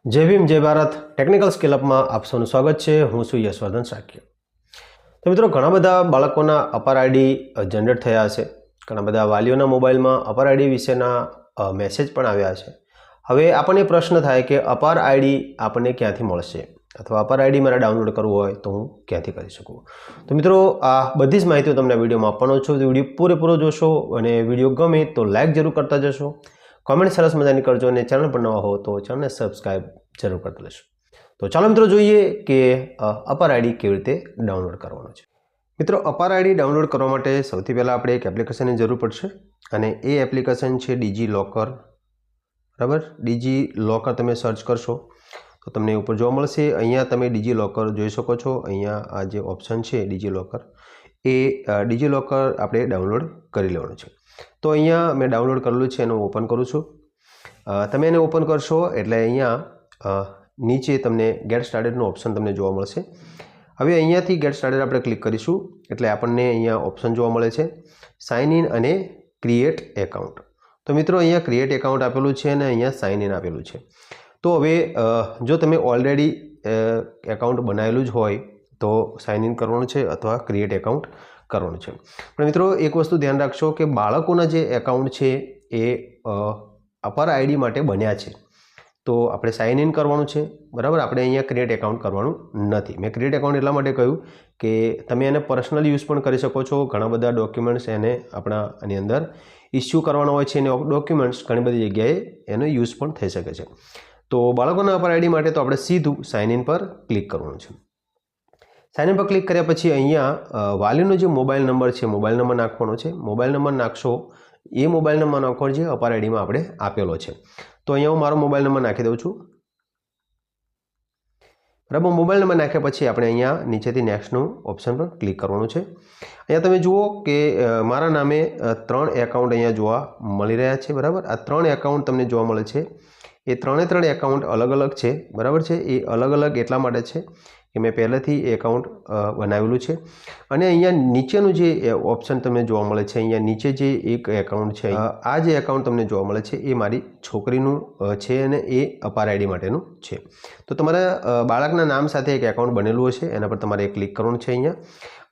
जय भीम जय Bharat technical skill up में आप सबનું સ્વાગત છે। હું છું યશવર્ધન સાક્ય। તો મિત્રો ઘણા બધા બાળકોના અપર આઈડી જનરેટ થયા હશે। ઘણા બધા વાલીઓના મોબાઈલમાં અપર આઈડી વિશેના મેસેજ પણ આવ્યા છે। હવે આપણને પ્રશ્ન થાય કે અપર આઈડી આપણને ક્યાંથી મળશે અથવા અપર આઈડી મારે ડાઉનલોડ કરવું હોય તો હું ક્યાંથી કરી શકું। તો મિત્રો આ બધી જ માહિતી તમને વિડીયોમાં આપવાનો છું। તો વિડીયો પૂરેપૂરો જોશો અને વિડીયો ગમે તો લાઈક જરૂર કરતા જશો, कॉमेंट सरस मजानी करजो ने चैनल पर नवा हो तो चैनल ने सब्सक्राइब जरूर करते लेशो। तो चलो मित्रों જોઈએ કે અપર આઈડી કેવી રીતે ડાઉનલોડ કરવાનો છે। મિત્રો અપર આઈડી ડાઉનલોડ કરવા માટે સૌથી પહેલા આપણે એક એપ્લિકેશનની જરૂર પડશે અને એ એપ્લિકેશન છે ડીજી લોકર। બરાબર, ડીજી લોકર તમે સર્ચ કરશો તો તમને ઉપર જોવા મળશે। અહીંયા તમે ડીજી લોકર જોઈ શકો છો। અહીંયા આ જે ઓપ્શન છે ડીજી લોકર, એ ડીજી લોકર આપણે ડાઉનલોડ કરી લેવાનું છે। तो अहींया मैं डाउनलॉड करेलुं छे, एने ओपन करूँ छूँ। तमे एने ओपन करशो एटले अहींया नीचे तमने गेट स्टार्टेडनो ऑप्शन तमने जोवा मळशे। हवे अहींयाथी गेट स्टार्टेड आपणे क्लिक करीशुं एटले आपणने अहींया ऑप्शन जोवा मळे छे साइन इन अने क्रिएट एकाउंट। तो मित्रों अहींया क्रिएट एकाउंट आपेलुं छे अने अहींया साइन इन आपेलुं छे। तो हवे जो तमे ऑलरेडी एकाउंट बनावेलुं ज होय तो साइन इन करवानुं छे अथवा क्रिएट एकाउंट करवानुं छे। पण मित्रों एक वस्तु ध्यान राखशो कि बाळकोना जे एकाउंट छे ए अपर आईडी माटे बन्या छे तो आपणे साइन इन करवानुं छे। बराबर, आपणे अहींया क्रिएट एकाउंट करवानुं नथी। मैं क्रिएट एकाउंट एटला माटे कह्युं कि तमे एने पर्सनल यूज पण करी शको छो। घणा बधा डॉक्युमेंट्स एने आपणा आनी अंदर इश्यू करवाना होय छे, एने डॉक्युमेंट्स घणी बधी जग्याए एनो यूज पण थई शके छे। तो बाळकोना अपर आईडी माटे तो आपणे सीधुं साइन इन पर क्लिक करवानुं छे। साइन इन पर क्लिक कर्या पछी अहींया वालीनो जे मोबाइल नंबर है मोबाइल नंबर नाखवानो छे। मोबाइल नंबर नाखशो ए मोबाइल नंबर नाखो जे अपर आईडी में आपणे आपेलो छे। तो अहींया हूँ मारो मोबाइल नंबर नाखी दऊं छुं। बराबर, मोबाइल नंबर नाख्या पछी आपणे अहींया नीचेथी नेक्स्टनुं ऑप्शन पर क्लिक करवानुं छे। अहींया तमे जुओ कि मारा नामे 3 एकाउंट अहींया जोवा मळी रह्या छे। बराबर, आ 3 एकाउंट तमने जोवा मळे छे। ए 3 एकाउंट अलग अलग छे। बराबर छे, ए अलग अलग एटला माटे छे कि मैं पहलेथी एकाउंट बनावेलुं छे। अने अहींया नीचेनुं जे ऑप्शन तमने जोवा मळे छे, अहींया नीचे जे एक एकाउंट छे, आ जे एकाउंट तमने जोवा मळे छे ए मारी छोकरीनुं छे अने ए अपर आईडी माटेनुं छे। तो तमारा बाळकना नाम साथे एक एकाउंट बनेलुं हशे, एना पर तमारे क्लिक करवानुं छे अहींया।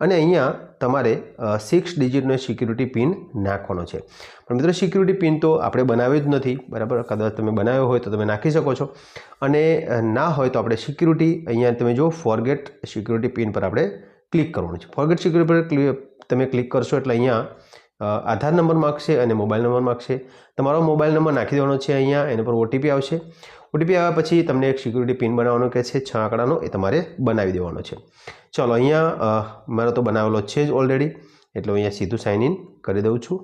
अने अहींया तमारे 6 डिजिटनो सिक्युरिटी पिन नाखवानो छे। पण मित्रों सिक्युरिटी पिन तो आपणे बनाव्यो ज नथी। बराबर, कदाच तमे बनाव्यो होय तो तमे नाखी शको छो अने ना होय तो आपणे सिक्युरिटी अहींया तमे जो फॉरगेट सिक्युरिटी पिन पर आपणे क्लिक करवानुं छे। फॉरगेट सिक्युरिटी पर तमे क्लिक करशो एटले अहींया आधार नंबर मांगशे अने मोबाइल नंबर मांगशे। तमारो मोबाइल नंबर नाखी देवानो छे अहींया, एना पर ओटीपी आवशे। ओटीपी आव्या पछी तमने एक सिक्युरिटी पिन बनावવાનો કહે છે 6 આંકડાનો, એ તમારે બનાવી દેવાનો છે। चलो अहींया मारो तो बनावेलो छे ज ऑलरेडी એટલે अहींया सीधું साइन इन કરી દઉં છું।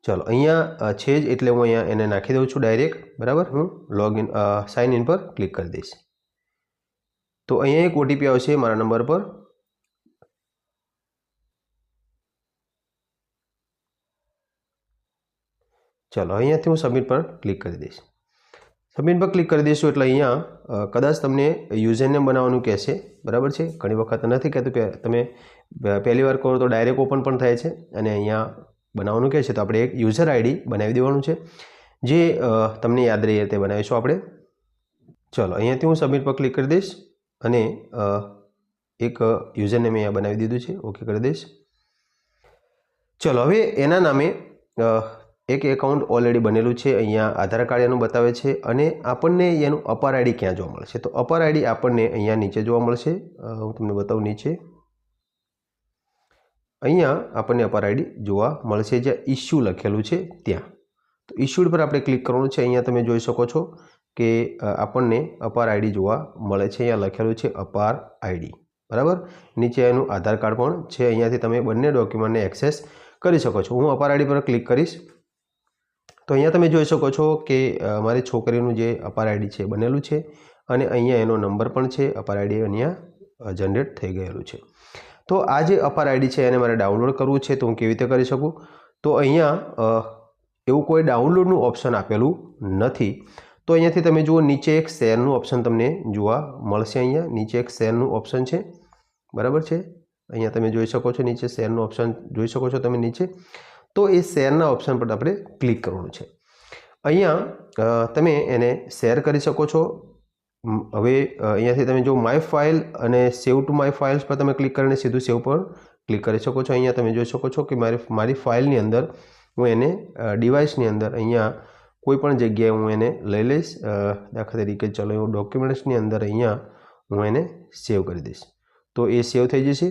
चलो अहींया छे ज એટલે હું अहींया એને નાખી દઉં છું डायरेक्ट। बराबर, હું लॉगिन साइन इन पर क्लिक કરી દઈશ तो अहींया एक ओटीपी आवशे मारा नंबर पर। चलो अहींयाथी હું सबमिट पर क्लिक કરી દઈશ। सबमिट पर क्लिक कर दीशो एटले अहींया कदाच तमने यूजरनेम बनाववानुं कहेशे। बराबर छे, घणी वखत नथी कहेतुं के तमे पहली वार करो तो डायरेक्ट ओपन पण थाय छे अने अहींया बनाववानुं कहे छे तो आपणे एक यूजर आईडी बनावी देवानुं छे जे तमने याद रहे ते बनावीशुं आपणे। चलो अहींयाथी हुं सबमिट पर क्लिक करी दईश अने एक यूजरनेम अहींया बनावी दीधुं छे, ओके करी दईश। चलो हवे एना नामे एक एकाउंट ऑलरेडी बनेलू है। अहींया आधार कार्ड एनुं बतावे छे अने आपणने एनुं अपर आईडी क्यां जोवा मळशे तो अपर आईडी आपणने अहींया नीचे जोवा मळशे। हुं तमने बतावुं नीचे अहींया आपणने अपर आईडी जोवा मळशे ज्यां इश्यू लखेलुं छे त्यां। तो इश्यूड पर आपणे क्लिक करवानुं छे। अहींया तमे जोई शको छो कि आपणने अपर आईडी जोवा मळे छे। अहींया लखेलुं छे अपर आईडी। बराबर, नीचे एनुं आधार कार्ड पण छे। अहींयाथी तमे बंने डॉक्युमेंटने एक्सेस करी शको छो। हुं अपर आईडी पर क्लिक करीश तो अहींया तमे जोई शको छो कि मारी छोकरीनुं जे अपर आईडी छे बनेलुं छे अने अहींया एनो नंबर पण छे। अपर आईडी अहींया जनरेट थई गयेलुं छे। तो आ जे अपर आईडी छे एने मारे डाउनलॉड करवुं छे तो हुं केवी रीते करी शकું? तो अहींया एवुं कोई डाउनलॉडनुं ऑप्शन आपेलुं नथी। तो अहींयाथी तमे जुओ नीचे एक शेरनुं ऑप्शन तमने जोवा मळशे। अहींया नीचे एक शेरनुं ऑप्शन छे। बराबर छे, अहींया तमे जोई शको छो नीचे शेरनुं ऑप्शन जोई शको छो तमे नीचे। तो ए शेरना ऑप्शन पर आपणे क्लिक करवानुं छे અહીંયા તમે એને શેર કરી શકો છો. હવે અહીંયાથી તમે જો માય ફાઇલ અને સેવ ટુ માય ફાઇલ્સ પર તમે ક્લિક કરીને સીધું સેવ પર ક્લિક કરી શકો છો. અહીંયા તમે જોઈ શકો છો કે મારી ફાઇલની અંદર હું એને ડિવાઇસની અંદર અહીંયા કોઈ પણ જગ્યાએ હું એને લઈ લઈશ. દાખલા તરીકે ચલો હું ડોક્યુમેન્ટ્સની અંદર અહીંયા હું એને સેવ કરી દઈશ તો એ સેવ થઈ જશે.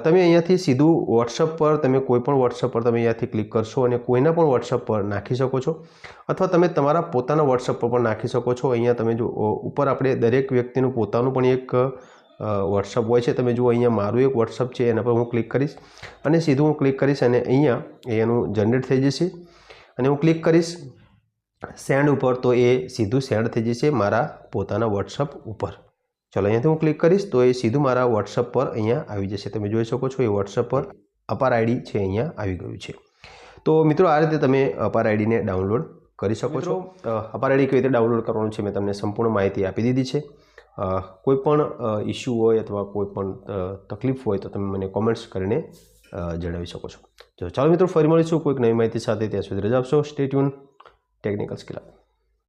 તમે અહીંયાથી સીધું વોટ્સઅપ પર તમે કોઈ પણ વોટ્સઅપ પર તમે અહીંયાથી ક્લિક કરશો અને કોઈના પણ વોટ્સઅપ પર નાખી શકો છો અથવા તમે તમારા પોતાના વોટ્સઅપ પર પણ નાખી શકો છો. અહીંયા તમે જો ઉપર આપણે દરેક વ્યક્તિનું પોતાનું પણ એક વોટ્સઅપ હોય છે. તમે જુઓ અહીંયા મારું એક વોટ્સઅપ છે, એના પર હું ક્લિક કરીશ અને સીધું હું ક્લિક કરીશ અને અહીંયા એનું જનરેટ થઈ જશે અને હું ક્લિક કરીશ સેન્ડ ઉપર તો એ સીધું સેન્ડ થઈ જશે મારા પોતાના વોટ્સઅપ ઉપર. ચલો અહીંયાથી હું ક્લિક કરીશ તો એ સીધું મારા વોટ્સઅપ પર અહીંયા આવી જશે. તમે જોઈ શકો છો એ વોટ્સઅપ પર અપાર આઈડી છે અહીંયા આવી ગયું છે. તો મિત્રો આ રીતે તમે અપાર આઈડીને ડાઉનલોડ કરી શકો છો. અપાર આઈડી કેવી રીતે ડાઉનલોડ કરવાનું છે મેં તમને સંપૂર્ણ માહિતી આપી દીધી છે. કોઈ પણ ઇસ્યુ હોય અથવા કોઈ પણ તકલીફ હોય તો તમે મને કોમેન્ટ્સ કરીને જણાવી શકો છો. ચાલો મિત્રો ફરી મળીશું કોઈક નવી માહિતી સાથે. ત્યાં સુધી રજા આપશો. Stay tune technical skill up.